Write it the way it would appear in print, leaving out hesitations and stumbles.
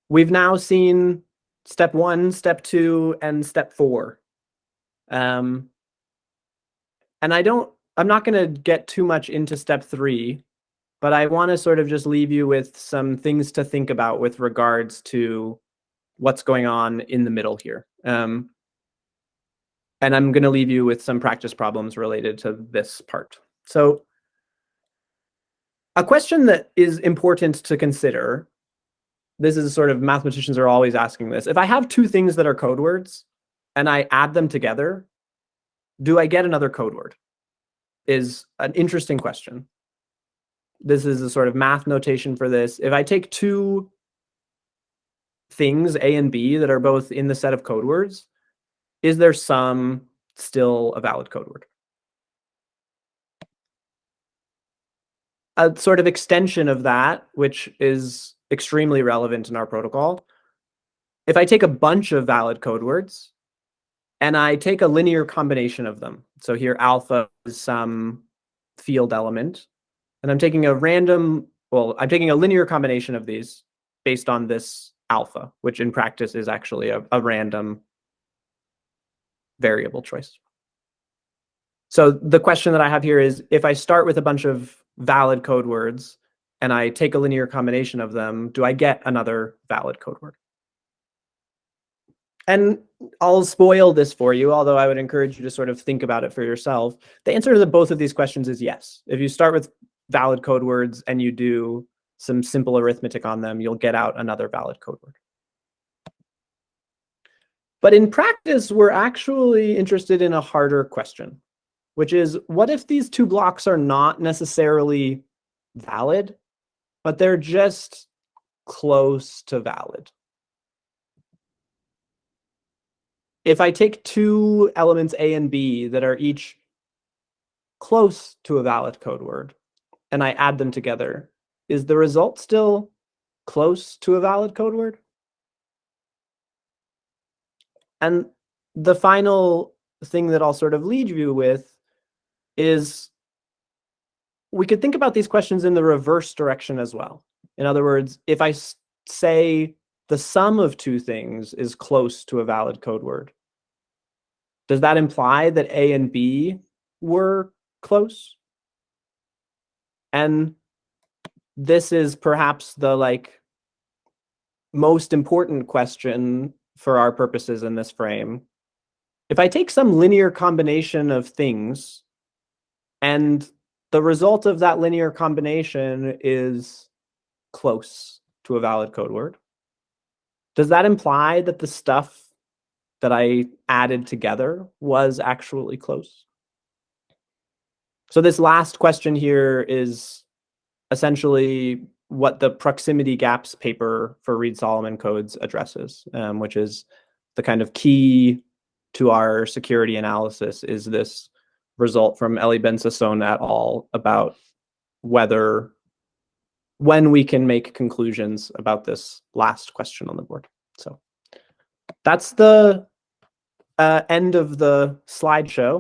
we've now seen step 1, step 2, and step 4. And I'm not going to get too much into step 3, but I want to sort of just leave you with some things to think about with regards to what's going on in the middle here. And I'm going to leave you with some practice problems related to this part. So a question that is important to consider, this is sort of, mathematicians are always asking this. If I have two things that are code words and I add them together, do I get another code word? Is an interesting question. This is a sort of math notation for this. If I take two things, A and B, that are both in the set of code words, is their sum still a valid code word? A sort of extension of that, which is extremely relevant in our protocol, if I take a bunch of valid code words and I take a linear combination of them, so here alpha is some field element, and I'm taking a linear combination of these based on this alpha, which in practice is actually a random variable choice. So the question that I have here is, if I start with a bunch of valid code words and I take a linear combination of them, do I get another valid code word? And I'll spoil this for you, although I would encourage you to sort of think about it for yourself. The answer to both of these questions is yes. If you start with valid code words and you do some simple arithmetic on them, you'll get out another valid code word. But in practice, we're actually interested in a harder question, which is, what if these two blocks are not necessarily valid, but they're just close to valid? If I take two elements A and B that are each close to a valid code word and I add them together, is the result still close to a valid code word? And the final thing that I'll sort of lead you with is, we could think about these questions in the reverse direction as well. In other words, if I say the sum of two things is close to a valid code word, does that imply that A and B were close? And this is perhaps the most important question for our purposes in this frame. If I take some linear combination of things and the result of that linear combination is close to a valid code word, does that imply that the stuff that I added together was actually close? So this last question here is essentially what the proximity gaps paper for Reed-Solomon codes addresses, which is the kind of key to our security analysis, is this result from Elie Ben-Sasson et al. About when we can make conclusions about this last question on the board. So that's the end of the slideshow.